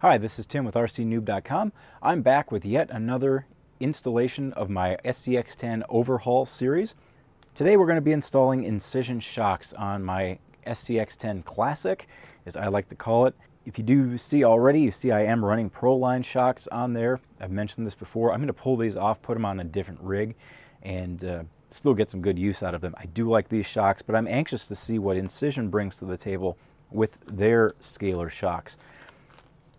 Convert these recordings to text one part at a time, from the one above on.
Hi, this is Tim with RCNoob.com. I'm back with yet another installation of my SCX10 Overhaul series. Today we're going to be installing Incision shocks on my SCX10 Classic, as I like to call it. If you do see already, you see I am running Pro-Line shocks on there. I've mentioned this before. I'm going to pull these off, put them on a different rig, and still get some good use out of them. I do like these shocks, but I'm anxious to see what Incision brings to the table with their scalar shocks.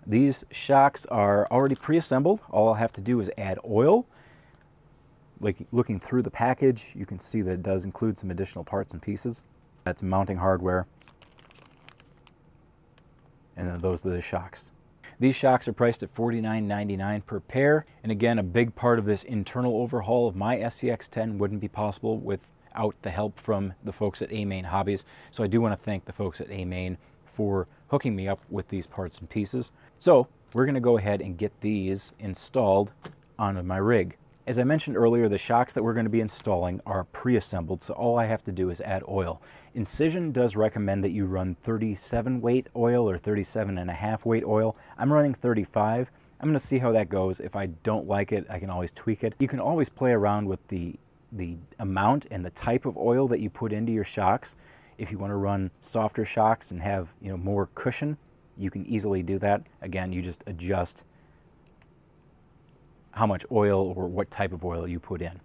These shocks are already pre-assembled. All I'll have to do is add oil. Like looking through the package, you can see that it does include some additional parts and pieces. That's mounting hardware. And then those are the shocks. These shocks are priced at $49.99 per pair. And again, a big part of this internal overhaul of my SCX10 wouldn't be possible without the help from the folks at A-Main Hobbies. So I do want to thank the folks at A-Main for hooking me up with these parts and pieces. So we're going to go ahead and get these installed onto my rig. As I mentioned earlier, the shocks that we're going to be installing are pre-assembled, so all I have to do is add oil. Incision does recommend that you run 37 weight oil or 37.5 weight oil. I'm running 35. I'm going to see how that goes. If I don't like it, I can always tweak it. You can always play around with the amount and the type of oil that you put into your shocks. If you want to run softer shocks and have more cushion, you can easily do that. Again, you just adjust how much oil or what type of oil you put in.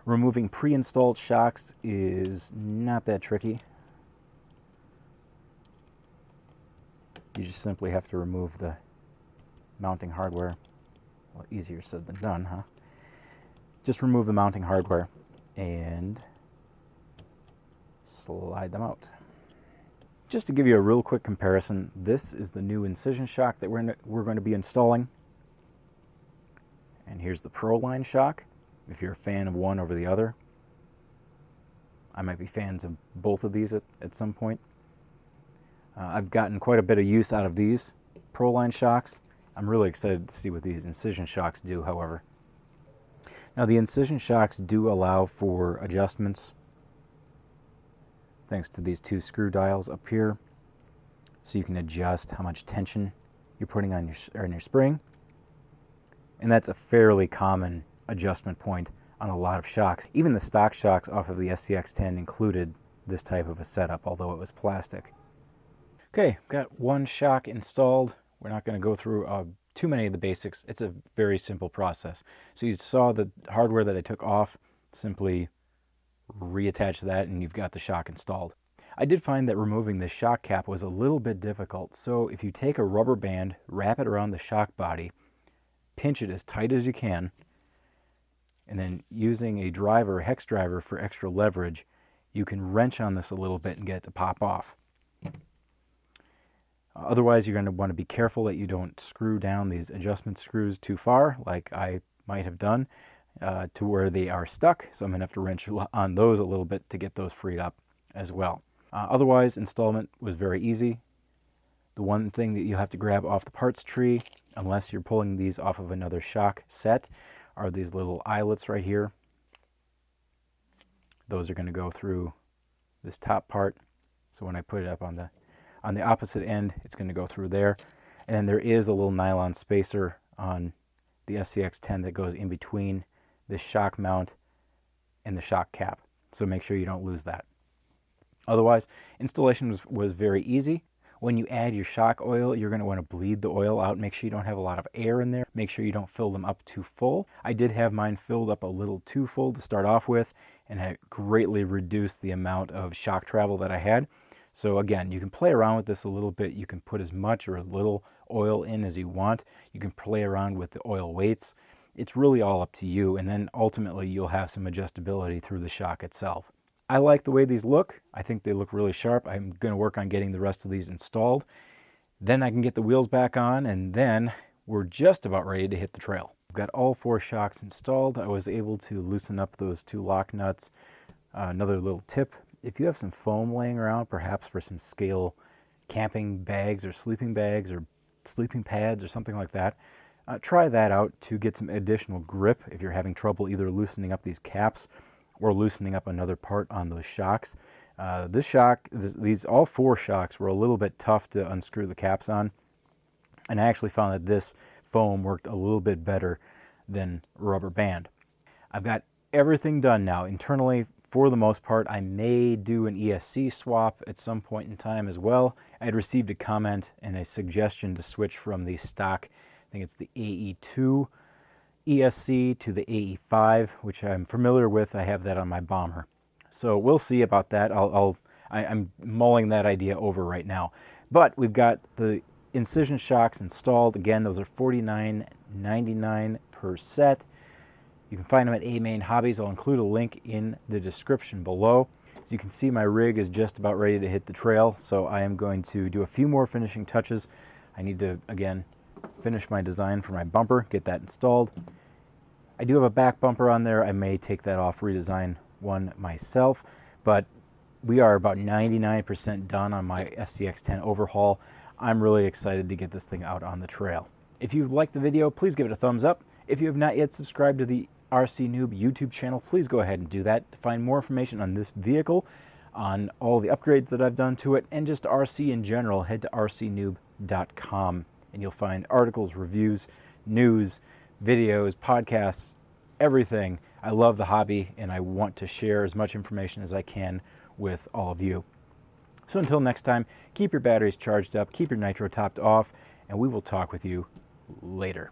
Removing pre-installed shocks is not that tricky. You just simply have to remove the mounting hardware. Well, easier said than done, huh? Just remove the mounting hardware and slide them out. Just to give you a real quick comparison, this is the new Incision shock that we're going to be installing. And here's the Pro-Line shock, if you're a fan of one over the other. I might be fans of both of these at some point. I've gotten quite a bit of use out of these Pro-Line shocks. I'm really excited to see what these Incision shocks do, however. Now, the Incision shocks do allow for adjustments thanks to these two screw dials up here. So you can adjust how much tension you're putting on your spring. And that's a fairly common adjustment point on a lot of shocks. Even the stock shocks off of the SCX10 included this type of a setup, although it was plastic. Okay, got one shock installed. We're not going to go through too many of the basics. It's a very simple process. So you saw the hardware that I took off. Simply reattach that and you've got the shock installed. I did find that removing the shock cap was a little bit difficult. So if you take a rubber band, wrap it around the shock body, pinch it as tight as you can, and then using a driver, hex driver for extra leverage, you can wrench on this a little bit and get it to pop off. Otherwise, you're going to want to be careful that you don't screw down these adjustment screws too far, like I might have done, to where they are stuck. So I'm going to have to wrench on those a little bit to get those freed up as well. Otherwise, installment was very easy. The one thing that you'll have to grab off the parts tree, unless you're pulling these off of another shock set, are these little eyelets right here. Those are going to go through this top part. So when I put it up on the opposite end, it's going to go through there. And then there is a little nylon spacer on the SCX10 that goes in between this shock mount and the shock cap. So make sure you don't lose that. Otherwise, installation was very easy. When you add your shock oil, you're going to want to bleed the oil out. Make sure you don't have a lot of air in there. Make sure you don't fill them up too full. I did have mine filled up a little too full to start off with, and it greatly reduced the amount of shock travel that I had. So again, you can play around with this a little bit. You can put as much or as little oil in as you want. You can play around with the oil weights. It's really all up to you, and then ultimately you'll have some adjustability through the shock itself. I like the way these look. I think they look really sharp. I'm going to work on getting the rest of these installed. Then I can get the wheels back on, and then we're just about ready to hit the trail. I've got all four shocks installed. I was able to loosen up those two lock nuts. Another little tip, if you have some foam laying around, perhaps for some scale camping bags or sleeping pads or something like that, try that out to get some additional grip if you're having trouble either loosening up these caps or loosening up another part on those shocks. All four shocks were a little bit tough to unscrew the caps on. And I actually found that this foam worked a little bit better than rubber band. I've got everything done now internally for the most part. I may do an ESC swap at some point in time as well. I had received a comment and a suggestion to switch from the stock, I think it's the AE2 ESC to the AE5, which I'm familiar with. I have that on my bomber. So we'll see about that. I'm mulling that idea over right now. But we've got the Incision shocks installed. Again, those are $49.99 per set. You can find them at A-Main Hobbies. I'll include a link in the description below. As you can see, my rig is just about ready to hit the trail, so I am going to do a few more finishing touches. I need to, again, finish my design for my bumper, get that installed. I do have a back bumper on there. I may take that off, redesign one myself, but we are about 99% done on my SCX10 overhaul. I'm really excited to get this thing out on the trail. If you liked the video, please give it a thumbs up. If you have not yet subscribed to the RC Noob YouTube channel, please go ahead and do that. To find more information on this vehicle, on all the upgrades that I've done to it, and just RC in general, head to rcnoob.com and you'll find articles, reviews, news, videos, podcasts, everything. I love the hobby and I want to share as much information as I can with all of you. So until next time, keep your batteries charged up, keep your nitro topped off, and we will talk with you later.